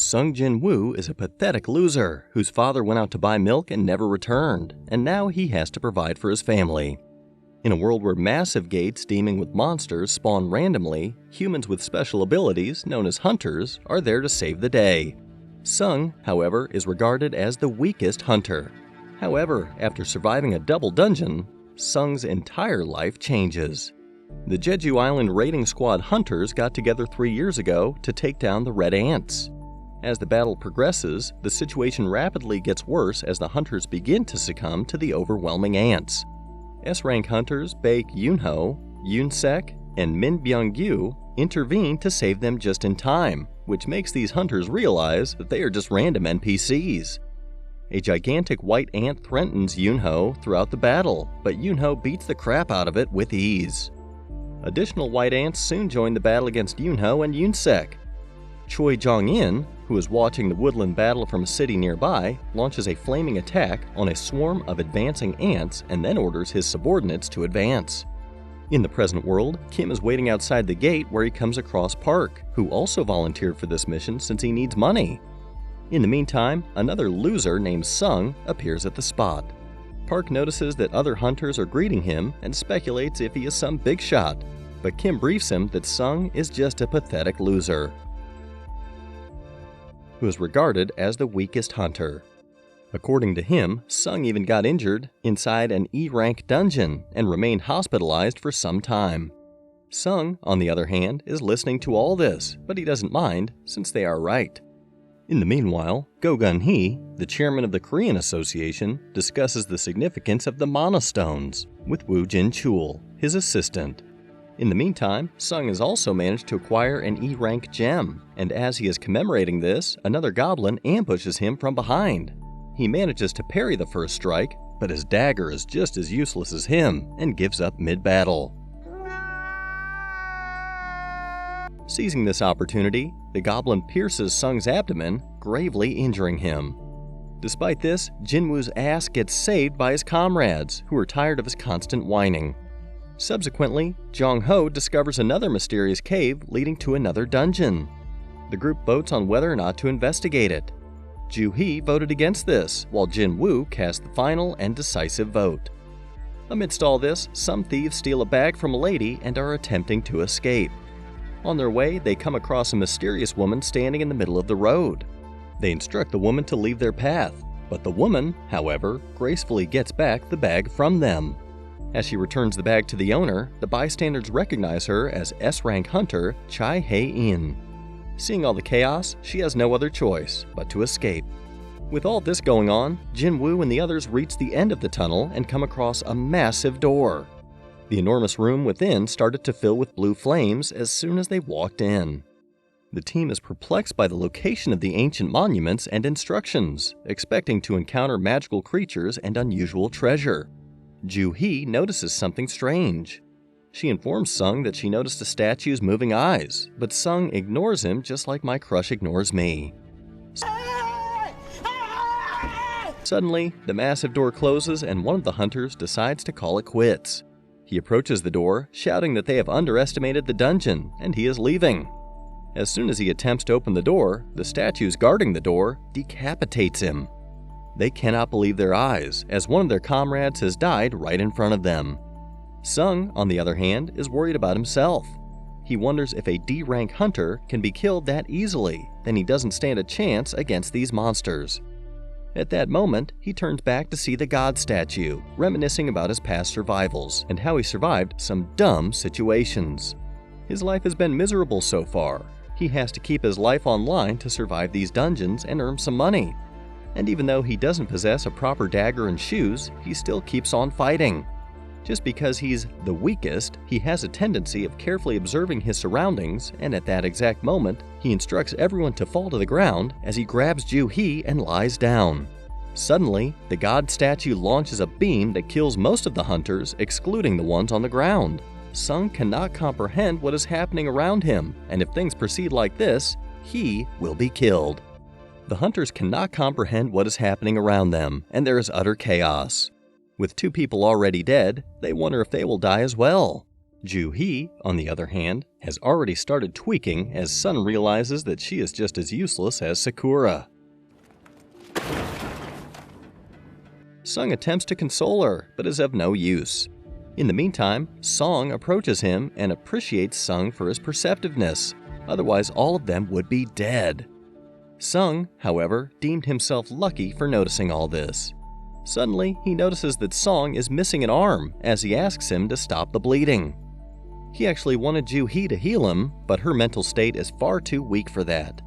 Sung Jin-Woo is a pathetic loser whose father went out to buy milk and never returned, and now he has to provide for his family. In a world where massive gates teeming with monsters spawn randomly, humans with special abilities, known as hunters, are there to save the day. Sung, however, is regarded as the weakest hunter. However, after surviving a double dungeon, Sung's entire life changes. The Jeju Island raiding squad hunters got together 3 years ago to take down the red ants. As the battle progresses, the situation rapidly gets worse as the hunters begin to succumb to the overwhelming ants. S-rank hunters Baek Yoon-ho, Yoon-sek, and Min Byung-gyu intervene to save them just in time, which makes these hunters realize that they are just random NPCs. A gigantic white ant threatens Yoon-ho throughout the battle, but Yoon-ho beats the crap out of it with ease. Additional white ants soon join the battle against Yoon-ho and Yoon-sek. Choi Jong-in, who is watching the woodland battle from a city nearby, launches a flaming attack on a swarm of advancing ants and then orders his subordinates to advance. In the present world, Kim is waiting outside the gate where he comes across Park, who also volunteered for this mission since he needs money. In the meantime, another loser named Sung appears at the spot. Park notices that other hunters are greeting him and speculates if he is some big shot, but Kim briefs him that Sung is just a pathetic loser, who is regarded as the weakest hunter. According to him, Sung even got injured inside an E-rank dungeon and remained hospitalized for some time. Sung, on the other hand, is listening to all this, but he doesn't mind since they are right. In the meanwhile, Go Gun-hee, the chairman of the Korean Association, discusses the significance of the monostones with Woo Jin-chul, his assistant. In the meantime, Sung has also managed to acquire an E-rank gem, and as he is commemorating this, another goblin ambushes him from behind. He manages to parry the first strike, but his dagger is just as useless as him and gives up mid-battle. Seizing this opportunity, the goblin pierces Sung's abdomen, gravely injuring him. Despite this, Jin-Woo's ass gets saved by his comrades, who are tired of his constant whining. Subsequently, Jong-ho discovers another mysterious cave leading to another dungeon. The group votes on whether or not to investigate it. Ju-hee voted against this, while Jin-Woo cast the final and decisive vote. Amidst all this, some thieves steal a bag from a lady and are attempting to escape. On their way, they come across a mysterious woman standing in the middle of the road. They instruct the woman to leave their path, but the woman, however, gracefully gets back the bag from them. As she returns the bag to the owner, the bystanders recognize her as S-rank hunter Chai Hae-in. Seeing all the chaos, she has no other choice but to escape. With all this going on, Jin-Woo and the others reach the end of the tunnel and come across a massive door. The enormous room within started to fill with blue flames as soon as they walked in. The team is perplexed by the location of the ancient monuments and instructions, expecting to encounter magical creatures and unusual treasure. Ju-hee notices something strange. She informs Sung that she noticed a statue's moving eyes, but Sung ignores him just like my crush ignores me. Suddenly, the massive door closes and one of the hunters decides to call it quits. He approaches the door, shouting that they have underestimated the dungeon and he is leaving. As soon as he attempts to open the door, the statues guarding the door decapitates him. They cannot believe their eyes, as one of their comrades has died right in front of them. Sung, on the other hand, is worried about himself. He wonders if a D-rank hunter can be killed that easily, then he doesn't stand a chance against these monsters. At that moment, he turns back to see the god statue, reminiscing about his past survivals and how he survived some dumb situations. His life has been miserable so far. He has to keep his life online to survive these dungeons and earn some money. And even though he doesn't possess a proper dagger and shoes, he still keeps on fighting. Just because he's the weakest, he has a tendency of carefully observing his surroundings, and at that exact moment, he instructs everyone to fall to the ground as he grabs Ju-hee and lies down. Suddenly, the god statue launches a beam that kills most of the hunters, excluding the ones on the ground. Sung cannot comprehend what is happening around him, and if things proceed like this, he will be killed. The hunters cannot comprehend what is happening around them, and there is utter chaos. With 2 people already dead, they wonder if they will die as well. Ju-hee, on the other hand, has already started tweaking as Sun realizes that she is just as useless as Sakura. Sung attempts to console her, but is of no use. In the meantime, Song approaches him and appreciates Sung for his perceptiveness, otherwise all of them would be dead. Sung, however, deemed himself lucky for noticing all this. Suddenly, he notices that Song is missing an arm as he asks him to stop the bleeding. He actually wanted Ju-hee to heal him, but her mental state is far too weak for that.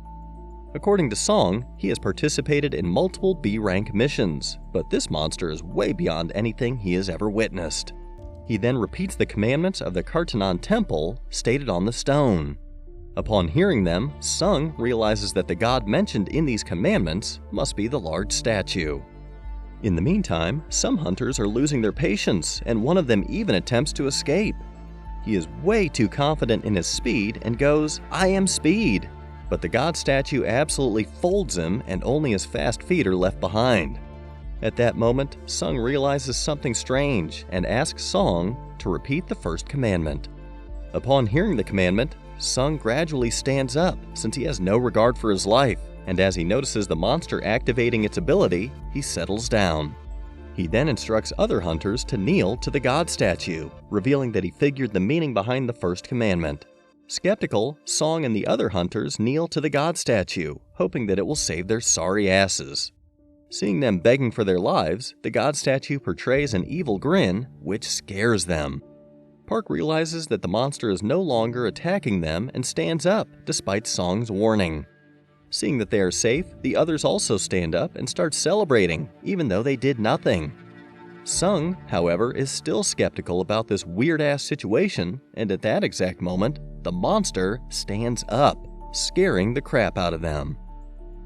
According to Song, he has participated in multiple B-rank missions, but this monster is way beyond anything he has ever witnessed. He then repeats the commandments of the Kartanon Temple stated on the stone. Upon hearing them, Sung realizes that the god mentioned in these commandments must be the large statue. In the meantime, some hunters are losing their patience, and one of them even attempts to escape. He is way too confident in his speed and goes, "I am speed!" But the god statue absolutely folds him and only his fast feet are left behind. At that moment, Sung realizes something strange and asks Song to repeat the first commandment. Upon hearing the commandment, Sung gradually stands up since he has no regard for his life, and as he notices the monster activating its ability, he settles down. He then instructs other hunters to kneel to the god statue, revealing that he figured the meaning behind the first commandment. Skeptical, Song and the other hunters kneel to the god statue, hoping that it will save their sorry asses. Seeing them begging for their lives, the god statue portrays an evil grin, which scares them. Park realizes that the monster is no longer attacking them and stands up, despite Song's warning. Seeing that they are safe, the others also stand up and start celebrating, even though they did nothing. Sung, however, is still skeptical about this weird-ass situation, and at that exact moment, the monster stands up, scaring the crap out of them.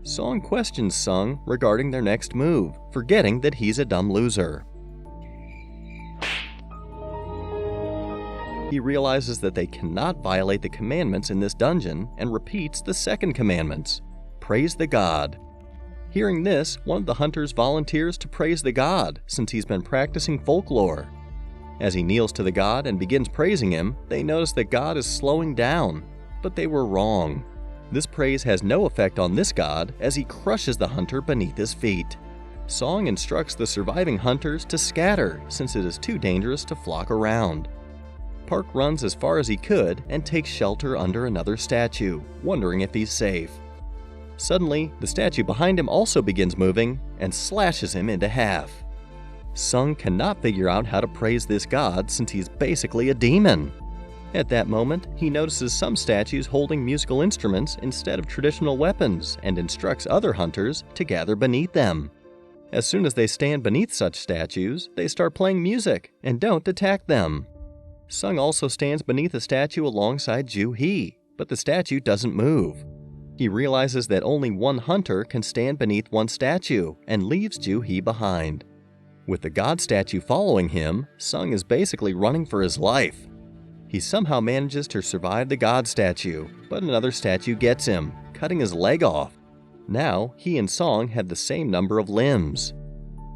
Song questions Sung regarding their next move, forgetting that he's a dumb loser. He realizes that they cannot violate the commandments in this dungeon and repeats the second commandments. Praise the god. Hearing this, one of the hunters volunteers to praise the god since he's been practicing folklore. As he kneels to the god and begins praising him, they notice that God is slowing down, but they were wrong. This praise has no effect on this god as he crushes the hunter beneath his feet. Song instructs the surviving hunters to scatter since it is too dangerous to flock around. Park runs as far as he could and takes shelter under another statue, wondering if he's safe. Suddenly, the statue behind him also begins moving and slashes him into half. Sung cannot figure out how to praise this god since he's basically a demon. At that moment, he notices some statues holding musical instruments instead of traditional weapons and instructs other hunters to gather beneath them. As soon as they stand beneath such statues, they start playing music and don't attack them. Sung also stands beneath a statue alongside Ju-hee, but the statue doesn't move. He realizes that only one hunter can stand beneath one statue and leaves Ju-hee behind. With the god statue following him, Sung is basically running for his life. He somehow manages to survive the god statue, but another statue gets him, cutting his leg off. Now, he and Song have the same number of limbs.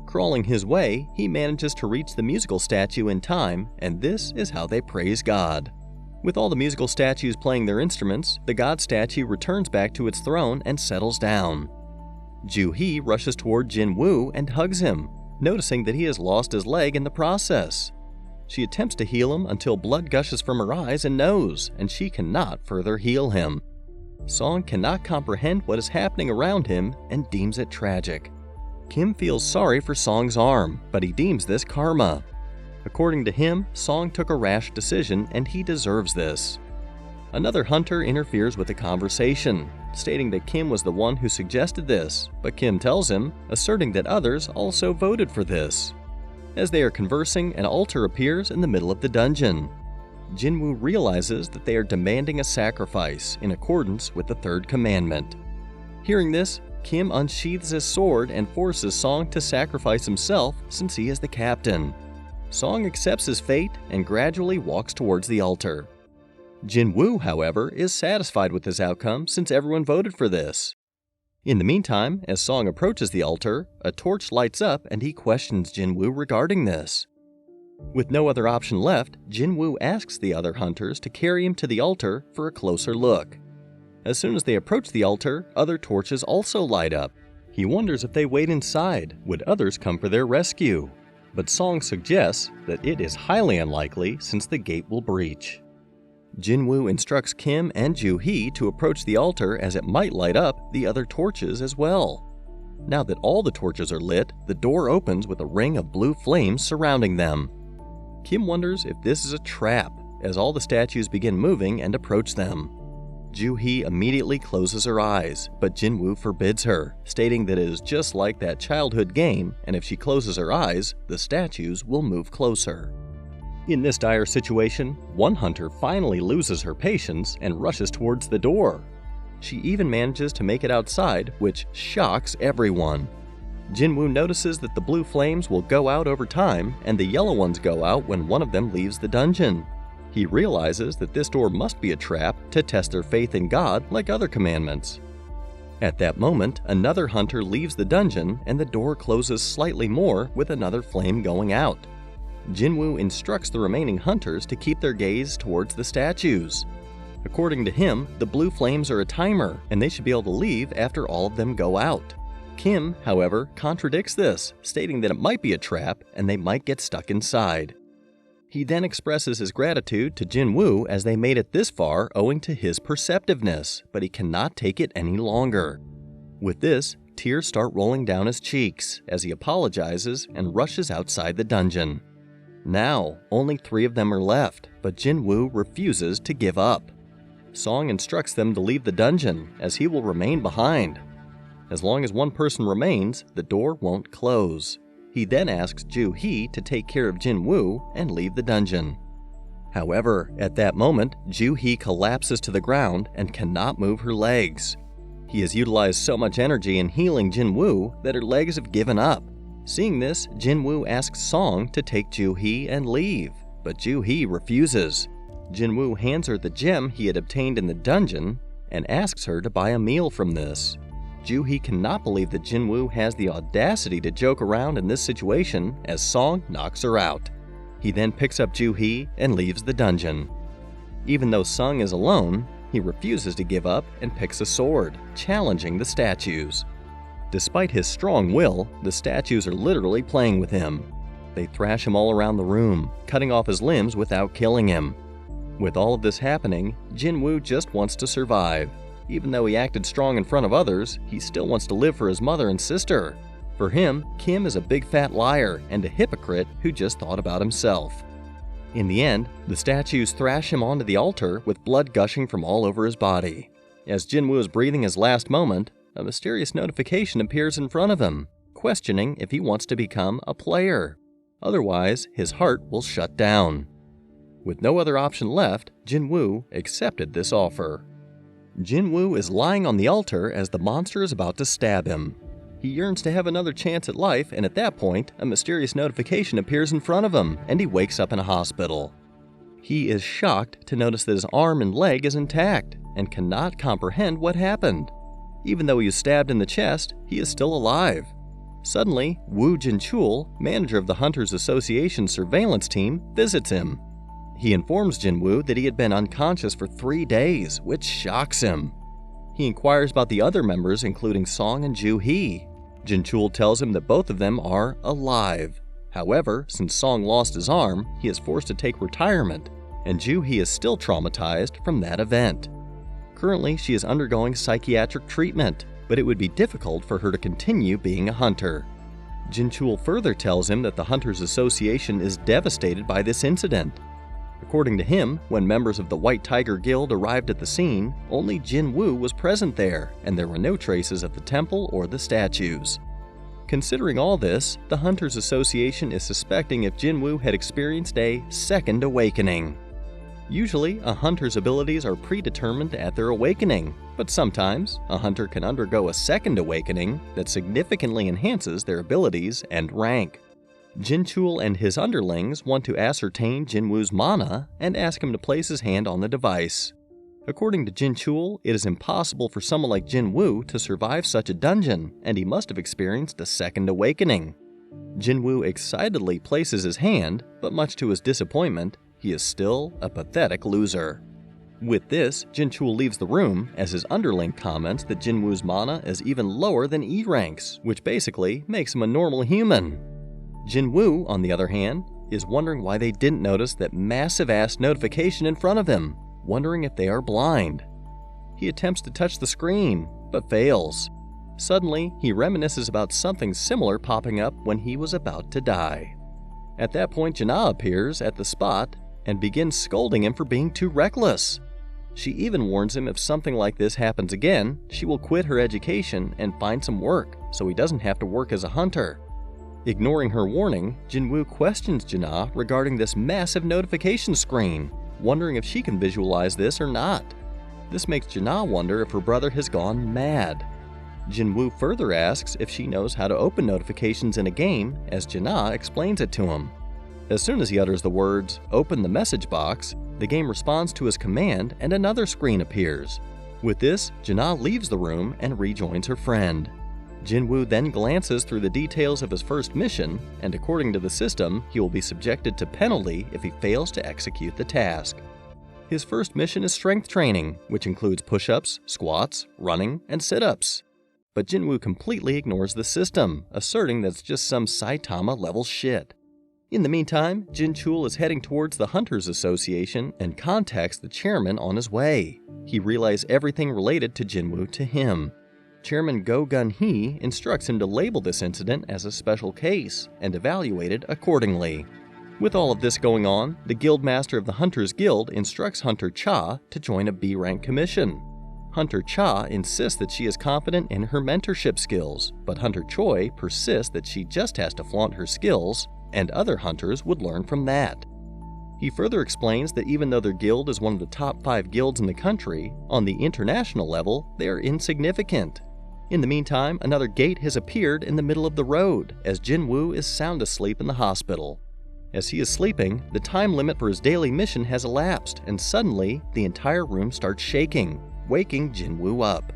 Crawling his way, he manages to reach the musical statue in time, and this is how they praise God. With all the musical statues playing their instruments, the god statue returns back to its throne and settles down. Ju-hee rushes toward Jin-Woo and hugs him, noticing that he has lost his leg in the process. She attempts to heal him until blood gushes from her eyes and nose, and she cannot further heal him. Song cannot comprehend what is happening around him and deems it tragic. Kim feels sorry for Song's arm, but he deems this karma. According to him, Song took a rash decision and he deserves this. Another hunter interferes with the conversation, stating that Kim was the one who suggested this, but Kim tells him, asserting that others also voted for this. As they are conversing, an altar appears in the middle of the dungeon. Jin-Woo realizes that they are demanding a sacrifice in accordance with the third commandment. Hearing this, Kim unsheathes his sword and forces Song to sacrifice himself since he is the captain. Song accepts his fate and gradually walks towards the altar. Jin-Woo, however, is satisfied with this outcome since everyone voted for this. In the meantime, as Song approaches the altar, a torch lights up and he questions Jin-Woo regarding this. With no other option left, Jin-Woo asks the other hunters to carry him to the altar for a closer look. As soon as they approach the altar, other torches also light up. He wonders if they wait inside, would others come for their rescue? But Song suggests that it is highly unlikely since the gate will breach. Jin-Woo instructs Kim and Joo-hee to approach the altar as it might light up the other torches as well. Now that all the torches are lit, the door opens with a ring of blue flames surrounding them. Kim wonders if this is a trap, as all the statues begin moving and approach them. Joo-hee immediately closes her eyes, but Jin-Woo forbids her, stating that it is just like that childhood game, and if she closes her eyes, the statues will move closer. In this dire situation, one hunter finally loses her patience and rushes towards the door. She even manages to make it outside, which shocks everyone. Jin-Woo notices that the blue flames will go out over time, and the yellow ones go out when one of them leaves the dungeon. He realizes that this door must be a trap to test their faith in God like other commandments. At that moment, another hunter leaves the dungeon and the door closes slightly more with another flame going out. Jin-Woo instructs the remaining hunters to keep their gaze towards the statues. According to him, the blue flames are a timer and they should be able to leave after all of them go out. Kim, however, contradicts this, stating that it might be a trap and they might get stuck inside. He then expresses his gratitude to Jin-Woo as they made it this far owing to his perceptiveness, but he cannot take it any longer. With this, tears start rolling down his cheeks as he apologizes and rushes outside the dungeon. Now, only 3 of them are left, but Jin-Woo refuses to give up. Song instructs them to leave the dungeon, as he will remain behind. As long as one person remains, the door won't close. He then asks Joo-hee to take care of Jin-Woo and leave the dungeon. However, at that moment, Joo-hee collapses to the ground and cannot move her legs. He has utilized so much energy in healing Jin-Woo that her legs have given up. Seeing this, Jin-Woo asks Song to take Joo-hee and leave, but Joo-hee refuses. Jin-Woo hands her the gem he had obtained in the dungeon and asks her to buy a meal from this. Joo-hee cannot believe that Jin-Woo has the audacity to joke around in this situation as Song knocks her out. He then picks up Joo-hee and leaves the dungeon. Even though Sung is alone, he refuses to give up and picks a sword, challenging the statues. Despite his strong will, the statues are literally playing with him. They thrash him all around the room, cutting off his limbs without killing him. With all of this happening, Jin-Woo just wants to survive. Even though he acted strong in front of others, he still wants to live for his mother and sister. For him, Kim is a big fat liar and a hypocrite who just thought about himself. In the end, the statues thrash him onto the altar with blood gushing from all over his body. As Jin-Woo is breathing his last moment, a mysterious notification appears in front of him, questioning if he wants to become a player. Otherwise, his heart will shut down. With no other option left, Jin-Woo accepted this offer. Jin-Woo is lying on the altar as the monster is about to stab him. He yearns to have another chance at life, and at that point, a mysterious notification appears in front of him, and he wakes up in a hospital. He is shocked to notice that his arm and leg is intact, and cannot comprehend what happened. Even though he is stabbed in the chest, he is still alive. Suddenly, Woo Jin-chul, manager of the Hunters Association surveillance team, visits him. He informs Jin-Woo that he had been unconscious for 3 days, which shocks him. He inquires about the other members, including Song and Joo-hee. Jin-chul tells him that both of them are alive. However, since Song lost his arm, he is forced to take retirement, and Joo-hee is still traumatized from that event. Currently, she is undergoing psychiatric treatment, but it would be difficult for her to continue being a hunter. Jin-chul further tells him that the Hunters Association is devastated by this incident. According to him, when members of the White Tiger Guild arrived at the scene, only Jin-Woo was present there, and there were no traces of the temple or the statues. Considering all this, the Hunters Association is suspecting if Jin-Woo had experienced a second awakening. Usually, a hunter's abilities are predetermined at their awakening, but sometimes a hunter can undergo a second awakening that significantly enhances their abilities and rank. Jin-chul and his underlings want to ascertain Jin-Woo's mana and ask him to place his hand on the device. According to Jin-chul, it is impossible for someone like Jin-Woo to survive such a dungeon, and he must have experienced a second awakening. Jin-Woo excitedly places his hand, but much to his disappointment, he is still a pathetic loser. With this, Jin-Chul leaves the room as his underling comments that Jin-Woo's mana is even lower than E ranks, which basically makes him a normal human. Jin-Woo, on the other hand, is wondering why they didn't notice that massive-ass notification in front of him, wondering if they are blind. He attempts to touch the screen, but fails. Suddenly, he reminisces about something similar popping up when he was about to die. At that point, Jana appears at the spot and begins scolding him for being too reckless. She even warns him if something like this happens again, she will quit her education and find some work so he doesn't have to work as a hunter. Ignoring her warning, Jin-Woo questions Jana regarding this massive notification screen, wondering if she can visualize this or not. This makes Jana wonder if her brother has gone mad. Jin-Woo further asks if she knows how to open notifications in a game, as Jana explains it to him. As soon as he utters the words, "Open the message box," the game responds to his command and another screen appears. With this, Jana leaves the room and rejoins her friend. Jin-Woo then glances through the details of his first mission, and according to the system, he will be subjected to penalty if he fails to execute the task. His first mission is strength training, which includes push-ups, squats, running, and sit-ups. But Jin-Woo completely ignores the system, asserting that it's just some Saitama-level shit. In the meantime, Jin-Chul is heading towards the Hunters Association and contacts the chairman on his way. He relays everything related to Jin-Woo to him. Chairman Go Gun-hee instructs him to label this incident as a special case and evaluate it accordingly. With all of this going on, the Guildmaster of the Hunters Guild instructs Hunter Cha to join a B-rank commission. Hunter Cha insists that she is confident in her mentorship skills, but Hunter Choi persists that she just has to flaunt her skills, and other hunters would learn from that. He further explains that even though their guild is one of the top 5 guilds in the country, on the international level, they are insignificant. In the meantime, another gate has appeared in the middle of the road, as Jin-Woo is sound asleep in the hospital. As he is sleeping, the time limit for his daily mission has elapsed, and suddenly, the entire room starts shaking, waking Jin-Woo up.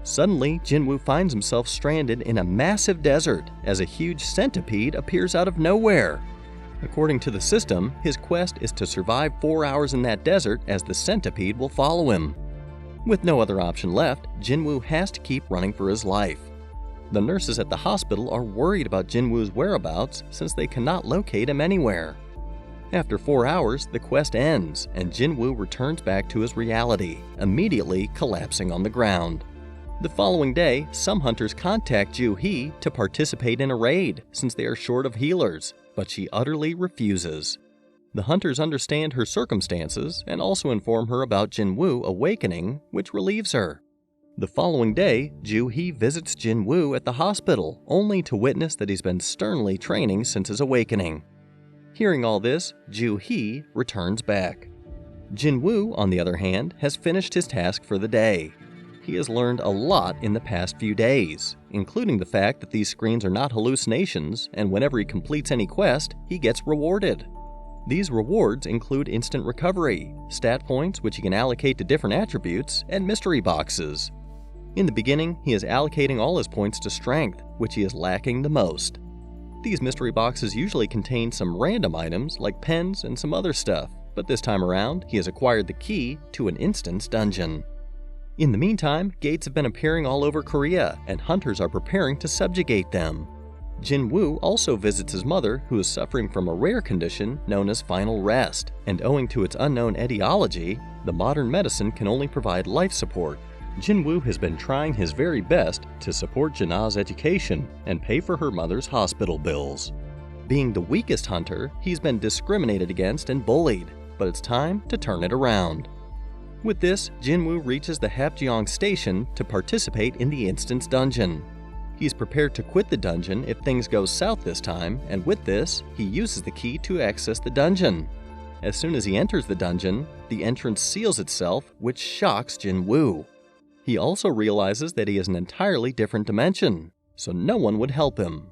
Suddenly, Jin-Woo finds himself stranded in a massive desert as a huge centipede appears out of nowhere. According to the system, his quest is to survive 4 hours in that desert as the centipede will follow him. With no other option left, Jin-Woo has to keep running for his life. The nurses at the hospital are worried about Jin-Woo's whereabouts since they cannot locate him anywhere. After 4 hours, the quest ends and Jin-Woo returns back to his reality, immediately collapsing on the ground. The following day, some hunters contact Ju-hee to participate in a raid since they are short of healers, but she utterly refuses. The hunters understand her circumstances and also inform her about Jin-Woo awakening, which relieves her. The following day, Ju-hee visits Jin-Woo at the hospital, only to witness that he's been sternly training since his awakening. Hearing all this, Ju-hee returns back. Jin-Woo, on the other hand, has finished his task for the day. He has learned a lot in the past few days, including the fact that these screens are not hallucinations, and whenever he completes any quest, he gets rewarded. These rewards include instant recovery, stat points which he can allocate to different attributes, and mystery boxes. In the beginning, he is allocating all his points to strength, which he is lacking the most. These mystery boxes usually contain some random items like pens and some other stuff, but this time around, he has acquired the key to an instance dungeon. In the meantime, gates have been appearing all over Korea, and hunters are preparing to subjugate them. Jin-Woo also visits his mother, who is suffering from a rare condition known as final rest, and owing to its unknown etiology, the modern medicine can only provide life support. Jin-Woo has been trying his very best to support Jana's education and pay for her mother's hospital bills. Being the weakest hunter, he's been discriminated against and bullied, but it's time to turn it around. With this, Jin-Woo reaches the Hapjeong station to participate in the instance dungeon. He's prepared to quit the dungeon if things go south this time, and with this, he uses the key to access the dungeon. As soon as he enters the dungeon, the entrance seals itself, which shocks Jin-Woo. He also realizes that he is an entirely different dimension, so no one would help him.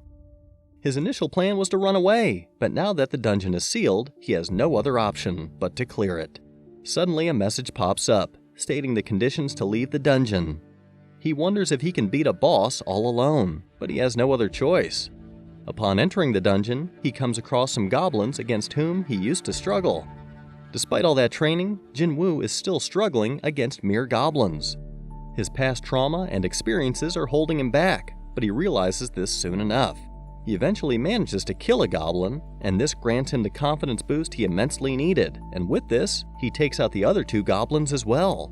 His initial plan was to run away, but now that the dungeon is sealed, he has no other option but to clear it. Suddenly a message pops up, stating the conditions to leave the dungeon. He wonders if he can beat a boss all alone, but he has no other choice. Upon entering the dungeon, he comes across some goblins against whom he used to struggle. Despite all that training, Jin-Woo is still struggling against mere goblins. His past trauma and experiences are holding him back, but he realizes this soon enough. He eventually manages to kill a goblin, and this grants him the confidence boost he immensely needed, and with this, he takes out the other 2 goblins as well.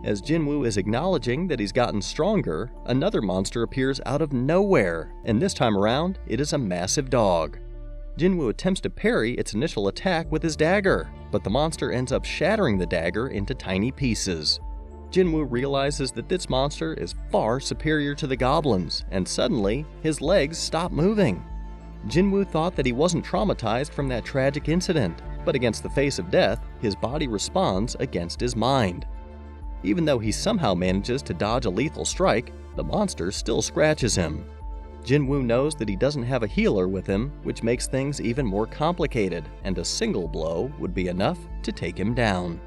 As Jin-Woo is acknowledging that he's gotten stronger, another monster appears out of nowhere, and this time around, it is a massive dog. Jin-Woo attempts to parry its initial attack with his dagger, but the monster ends up shattering the dagger into tiny pieces. Jin-Woo realizes that this monster is far superior to the goblins, and suddenly, his legs stop moving. Jin-Woo thought that he wasn't traumatized from that tragic incident, but against the face of death, his body responds against his mind. Even though he somehow manages to dodge a lethal strike, the monster still scratches him. Jin-Woo knows that he doesn't have a healer with him, which makes things even more complicated, and a single blow would be enough to take him down.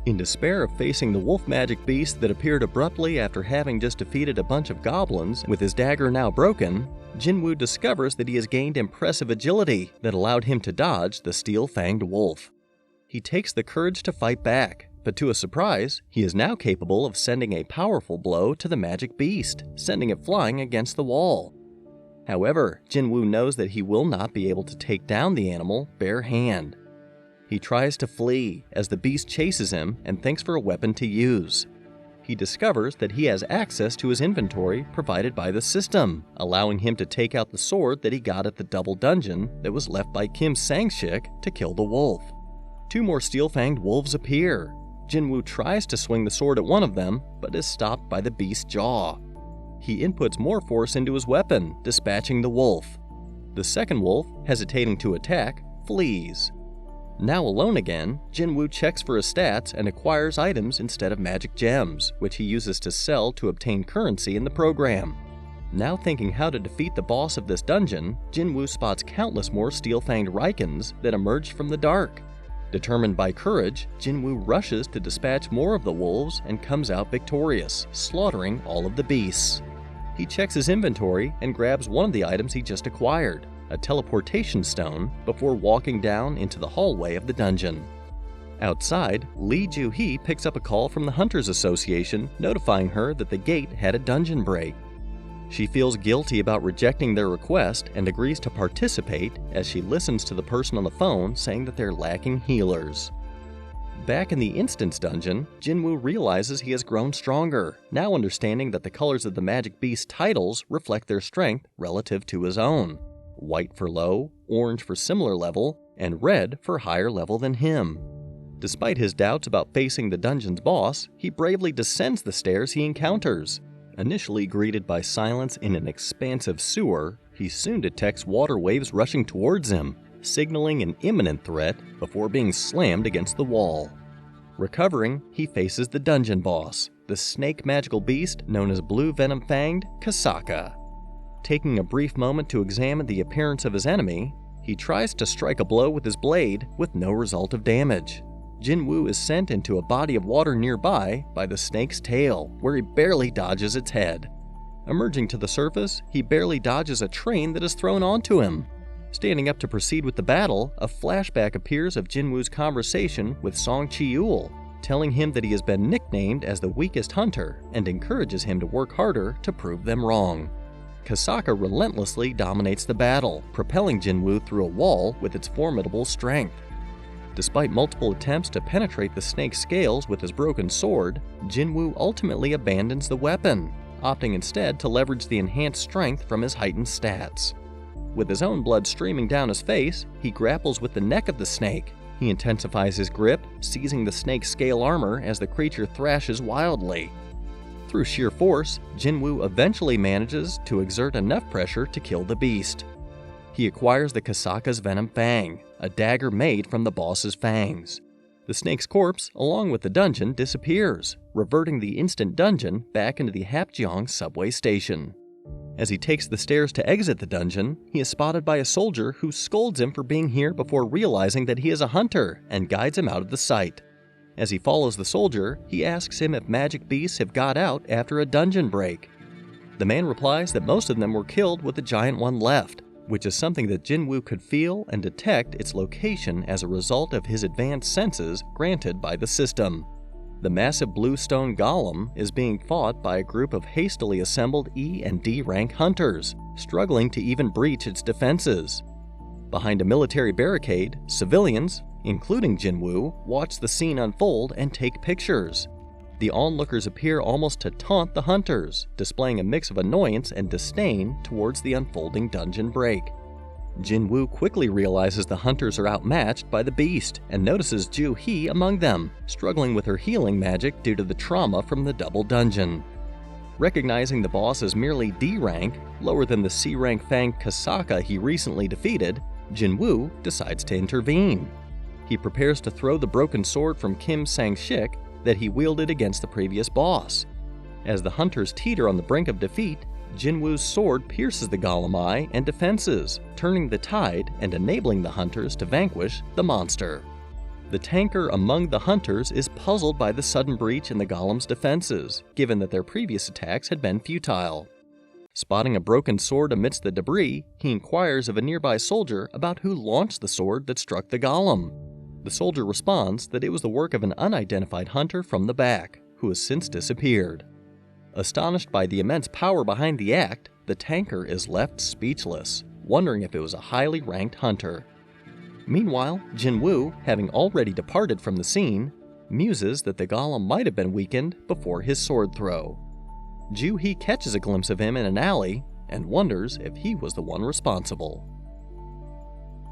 In despair of facing the wolf magic beast that appeared abruptly after having just defeated a bunch of goblins, with his dagger now broken, Jin-Woo discovers that he has gained impressive agility that allowed him to dodge the steel-fanged wolf. He takes the courage to fight back, but to his surprise, he is now capable of sending a powerful blow to the magic beast, sending it flying against the wall. However, Jin-Woo knows that he will not be able to take down the animal bare hand. He tries to flee as the beast chases him and thinks for a weapon to use. He discovers that he has access to his inventory provided by the system, allowing him to take out the sword that he got at the double dungeon that was left by Kim Sang-shik to kill the wolf. 2 more steel-fanged wolves appear. Jin-Woo tries to swing the sword at one of them, but is stopped by the beast's jaw. He inputs more force into his weapon, dispatching the wolf. The second wolf, hesitating to attack, flees. Now alone again, Jin-Woo checks for his stats and acquires items instead of magic gems, which he uses to sell to obtain currency in the program. Now thinking how to defeat the boss of this dungeon, Jin-Woo spots countless more steel-fanged Raikens that emerge from the dark. Determined by courage, Jin-Woo rushes to dispatch more of the wolves and comes out victorious, slaughtering all of the beasts. He checks his inventory and grabs one of the items he just acquired, a teleportation stone, before walking down into the hallway of the dungeon. Outside, Lee Joo-hee picks up a call from the Hunters Association notifying her that the gate had a dungeon break. She feels guilty about rejecting their request and agrees to participate as she listens to the person on the phone saying that they're lacking healers. Back in the Instance dungeon, Jin-Woo realizes he has grown stronger, now understanding that the colors of the Magic Beast's titles reflect their strength relative to his own. White for low, orange for similar level, and red for higher level than him. Despite his doubts about facing the dungeon's boss, he bravely descends the stairs he encounters. Initially greeted by silence in an expansive sewer, he soon detects water waves rushing towards him, signaling an imminent threat before being slammed against the wall. Recovering, he faces the dungeon boss, the snake magical beast known as Blue Venom Fanged Kasaka. Taking a brief moment to examine the appearance of his enemy, he tries to strike a blow with his blade with no result of damage. Jin-Woo is sent into a body of water nearby by the snake's tail, where he barely dodges its head. Emerging to the surface, he barely dodges a train that is thrown onto him. Standing up to proceed with the battle, a flashback appears of Jin-Woo's conversation with Song Chi-eul, telling him that he has been nicknamed as the weakest hunter and encourages him to work harder to prove them wrong. Kasaka relentlessly dominates the battle, propelling Jin-Woo through a wall with its formidable strength. Despite multiple attempts to penetrate the snake's scales with his broken sword, Jin-Woo ultimately abandons the weapon, opting instead to leverage the enhanced strength from his heightened stats. With his own blood streaming down his face, he grapples with the neck of the snake. He intensifies his grip, seizing the snake's scale armor as the creature thrashes wildly. Through sheer force, Jin-Woo eventually manages to exert enough pressure to kill the beast. He acquires the Kasaka's Venom Fang, a dagger made from the boss's fangs. The snake's corpse, along with the dungeon, disappears, reverting the instant dungeon back into the Hapjeong subway station. As he takes the stairs to exit the dungeon, he is spotted by a soldier who scolds him for being here before realizing that he is a hunter and guides him out of the site. As he follows the soldier, he asks him if magic beasts have got out after a dungeon break. The man replies that most of them were killed with the giant one left, which is something that Jin-Woo could feel and detect its location as a result of his advanced senses granted by the system. The massive blue stone golem is being fought by a group of hastily assembled E and D rank hunters, struggling to even breach its defenses. Behind a military barricade, civilians, including Jin-Woo, watch the scene unfold and take pictures. The onlookers appear almost to taunt the hunters, displaying a mix of annoyance and disdain towards the unfolding dungeon break. Jin-Woo quickly realizes the hunters are outmatched by the beast and notices Ju-hee among them, struggling with her healing magic due to the trauma from the double dungeon. Recognizing the boss as merely D rank, lower than the C rank Fang Kasaka he recently defeated, Jin-Woo decides to intervene. He prepares to throw the broken sword from Kim Sang-shik that he wielded against the previous boss. As the hunters teeter on the brink of defeat, Jin-Woo's sword pierces the golem eye and defenses, turning the tide and enabling the hunters to vanquish the monster. The tanker among the hunters is puzzled by the sudden breach in the golem's defenses, given that their previous attacks had been futile. Spotting a broken sword amidst the debris, he inquires of a nearby soldier about who launched the sword that struck the golem. The soldier responds that it was the work of an unidentified hunter from the back, who has since disappeared. Astonished by the immense power behind the act, the tanker is left speechless, wondering if it was a highly ranked hunter. Meanwhile, Jin-Woo, having already departed from the scene, muses that the golem might have been weakened before his sword throw. Ju-hee catches a glimpse of him in an alley and wonders if he was the one responsible.